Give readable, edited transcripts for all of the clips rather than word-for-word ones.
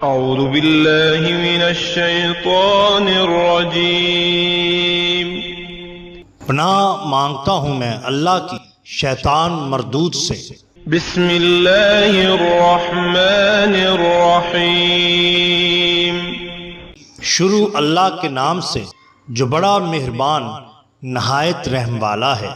اعوذ باللہ من الشیطان الرجیم۔ پناہ مانگتا ہوں میں اللہ کی شیطان مردود سے۔ بسم اللہ الرحمن الرحیم۔ شروع اللہ کے نام سے جو بڑا مہربان نہایت رحم والا ہے۔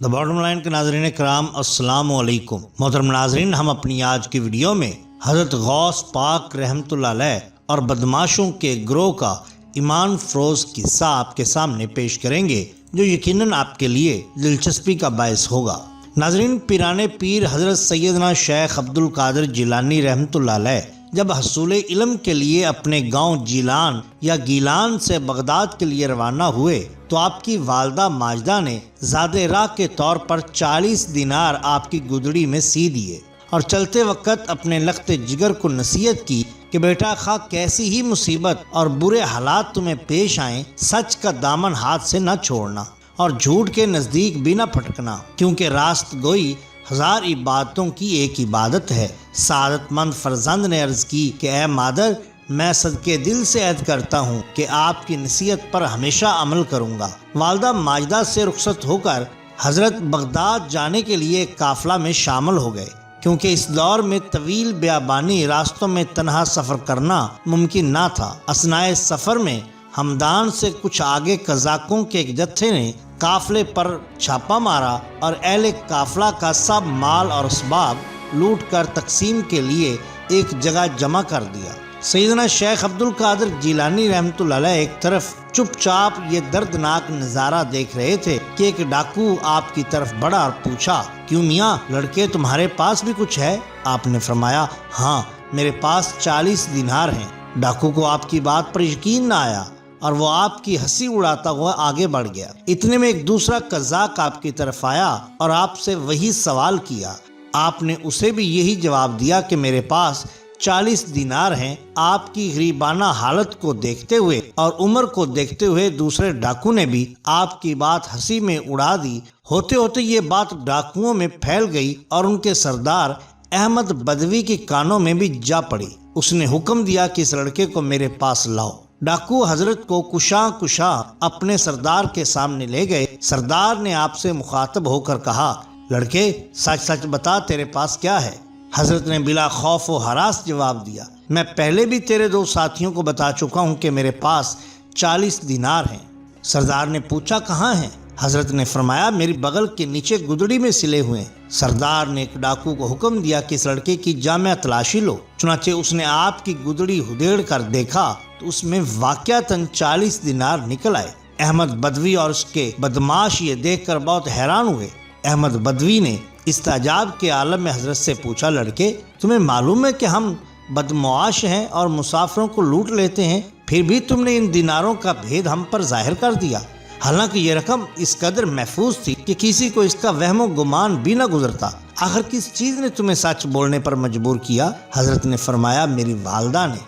دا باٹم لائن کے ناظرین کرام، السلام علیکم۔ محترم ناظرین، ہم اپنی آج کی ویڈیو میں حضرت غوث پاک رحمۃ اللہ علیہ اور بدماشوں کے گروہ کا ایمان فروز قصہ آپ کے سامنے پیش کریں گے، جو یقیناً آپ کے لیے دلچسپی کا باعث ہوگا۔ ناظرین، پیران پیر حضرت سیدنا شیخ عبد القادر جیلانی رحمۃ اللہ علیہ جب حصول علم کے لیے اپنے گاؤں جیلان یا گیلان سے بغداد کے لیے روانہ ہوئے تو آپ کی والدہ ماجدہ نے زاد راہ کے طور پر 40 دینار آپ کی گدڑی میں سی دیے اور چلتے وقت اپنے لخت جگر کو نصیحت کی کہ بیٹا، خواہ کیسی ہی مصیبت اور برے حالات تمہیں پیش آئیں، سچ کا دامن ہاتھ سے نہ چھوڑنا اور جھوٹ کے نزدیک بھی نہ پھٹکنا، کیونکہ راست گوئی 1000 عبادتوں کی ایک عبادت ہے۔ سعادت مند فرزند نے عرض کی کہ اے مادر، میں صدقے دل سے عہد کرتا ہوں کہ آپ کی نصیحت پر ہمیشہ عمل کروں گا۔ والدہ ماجدہ سے رخصت ہو کر حضرت بغداد جانے کے لیے قافلہ میں شامل ہو گئے، کیونکہ اس دور میں طویل بیابانی راستوں میں تنہا سفر کرنا ممکن نہ تھا۔ اثناء سفر میں ہمدان سے کچھ آگے قزاقوں کے ایک جتھے نے قافلے پر چھاپا مارا اور اہل قافلہ کا سب مال اور اسباب لوٹ کر تقسیم کے لیے ایک جگہ جمع کر دیا۔ سیدنا شیخ عبد القادر جیلانی رحمۃ اللہ علیہ ایک طرف چپ چاپ یہ دردناک نظارہ دیکھ رہے تھے کہ ایک ڈاکو آپ کی طرف بڑھا اور پوچھا، کیوں میاں لڑکے، تمہارے پاس بھی کچھ ہے؟ آپ نے فرمایا، ہاں میرے پاس 40 دینار ہیں۔ ڈاکو کو آپ کی بات پر یقین نہ آیا اور وہ آپ کی ہنسی اڑاتا ہوا آگے بڑھ گیا۔ اتنے میں ایک دوسرا قزاق آپ کی طرف آیا اور آپ سے وہی سوال کیا۔ آپ نے اسے بھی یہی جواب دیا کہ میرے پاس 40 دینار ہیں۔ آپ کی غریبانہ حالت کو دیکھتے ہوئے اور عمر کو دیکھتے ہوئے دوسرے ڈاکو نے بھی آپ کی بات ہنسی میں اڑا دی۔ ہوتے ہوتے یہ بات ڈاکوؤں میں پھیل گئی اور ان کے سردار احمد بدوی کے کانوں میں بھی جا پڑی۔ اس نے حکم دیا کہ اس لڑکے کو میرے پاس لاؤ۔ ڈاکو حضرت کو کشاں اپنے سردار کے سامنے لے گئے۔ سردار نے آپ سے مخاطب ہو کر کہا، لڑکے سچ سچ بتا، تیرے پاس کیا ہے؟ حضرت نے بلا خوف و ہراس جواب دیا، میں پہلے بھی تیرے 2 ساتھیوں کو بتا چکا ہوں کہ میرے پاس 40 دینار ہیں۔ سردار نے پوچھا، کہاں ہیں؟ حضرت نے فرمایا، میری بغل کے نیچے گدڑی میں سلے ہوئے ہیں۔ سردار نے ایک ڈاکو کو حکم دیا کہ اس لڑکے کی جامع تلاشی لو۔ چنانچہ اس نے آپ کی گدڑی ہدیڑ کر دیکھا تو اس میں واقعتاً 40 دینار نکل آئے۔ احمد بدوی اور اس کے بدماش یہ دیکھ کر بہت حیران ہوئے۔ احمد بدوی نے استعجاب کے عالم میں حضرت سے پوچھا، لڑکے تمہیں معلوم ہے کہ ہم بدمعاش ہیں اور مسافروں کو لوٹ لیتے ہیں، پھر بھی تم نے ان دیناروں کا بھید ہم پر ظاہر کر دیا، حالانکہ یہ رقم اس قدر محفوظ تھی کہ کسی کو اس کا وہم و گمان بھی نہ گزرتا۔ آخر کس چیز نے تمہیں سچ بولنے پر مجبور کیا؟ حضرت نے فرمایا، میری والدہ نے،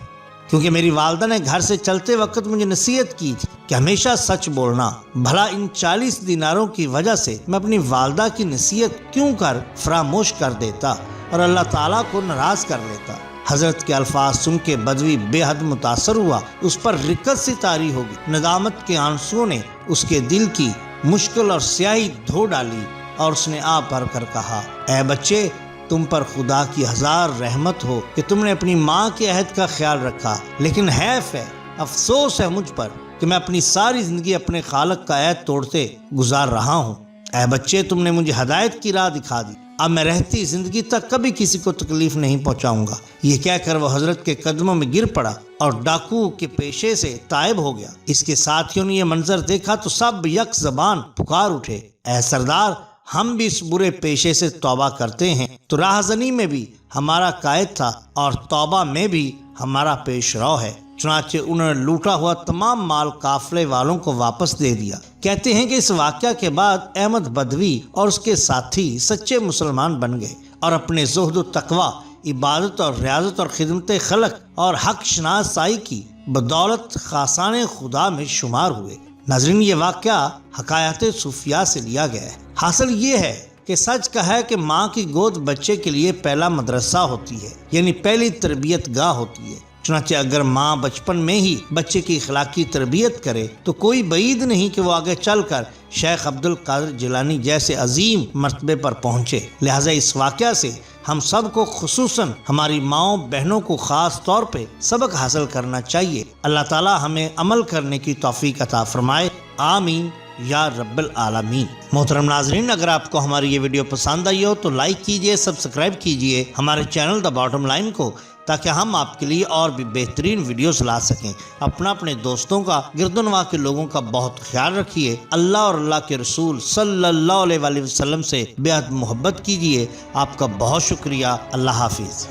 کیونکہ میری والدہ نے گھر سے چلتے وقت مجھے نصیحت کی تھی کہ ہمیشہ سچ بولنا۔ بھلا ان 40 دیناروں کی وجہ سے میں اپنی والدہ کی نصیحت کیوں کر فراموش کر دیتا اور اللہ تعالیٰ کو ناراض کر لیتا؟ حضرت کے الفاظ سن کے بدوی بے حد متاثر ہوا، اس پر رکت سی طاری ہوگی۔ ندامت کے آنسوؤں نے اس کے دل کی مشکل اور سیاہی دھو ڈالی اور اس نے آ بھر کر کہا، اے بچے، تم پر خدا کی 1000 رحمت ہو کہ تم نے اپنی ماں کے عہد کا خیال رکھا، لیکن حیف ہے، افسوس ہے مجھ پر کہ میں اپنی ساری زندگی اپنے خالق کا عہد توڑتے گزار رہا ہوں۔ اے بچے، تم نے مجھے ہدایت کی راہ دکھا دی، اب میں رہتی زندگی تک کبھی کسی کو تکلیف نہیں پہنچاؤں گا۔ یہ کہہ کر وہ حضرت کے قدموں میں گر پڑا اور ڈاکو کے پیشے سے تائب ہو گیا۔ اس کے ساتھیوں نے یہ منظر دیکھا تو سب یک زبان پکار اٹھے، اے سردار، ہم بھی اس برے پیشے سے توبہ کرتے ہیں۔ تو راہزنی میں بھی ہمارا قائد تھا اور توبہ میں بھی ہمارا پیش رو ہے۔ چنانچہ انہوں نے لوٹا ہوا تمام مال قافلے والوں کو واپس دے دیا۔ کہتے ہیں کہ اس واقعہ کے بعد احمد بدوی اور اس کے ساتھی سچے مسلمان بن گئے اور اپنے زہد و تقوی، عبادت اور ریاضت اور خدمت خلق اور حق شناسائی کی بدولت خاصان خدا میں شمار ہوئے۔ ناظرین، یہ واقعہ حکایات صوفیاء سے لیا گیا ہے۔ حاصل یہ ہے کہ سچ کا ہے کہ ماں کی گود بچے کے لیے پہلا مدرسہ ہوتی ہے، یعنی پہلی تربیت گاہ ہوتی ہے۔ چنانچہ اگر ماں بچپن میں ہی بچے کی اخلاقی تربیت کرے تو کوئی بعید نہیں کہ وہ آگے چل کر شیخ عبد القادر جیلانی جیسے عظیم مرتبے پر پہنچے۔ لہٰذا اس واقعہ سے ہم سب کو، خصوصاً ہماری ماؤں بہنوں کو خاص طور پہ سبق حاصل کرنا چاہیے۔ اللہ تعالی ہمیں عمل کرنے کی توفیق عطا فرمائے، آمین یا رب العالمین۔ محترم ناظرین، اگر آپ کو ہماری یہ ویڈیو پسند آئی ہو تو لائک کیجئے، سبسکرائب کیجئے ہمارے چینل دا باٹم لائن کو، تاکہ ہم آپ کے لیے اور بھی بہترین ویڈیوز لا سکیں۔ اپنے دوستوں کا، گرد و نواح کے لوگوں کا بہت خیال رکھیے۔ اللہ اور اللہ کے رسول صلی اللہ علیہ وسلم سے بے حد محبت کیجئے۔ آپ کا بہت شکریہ۔ اللہ حافظ۔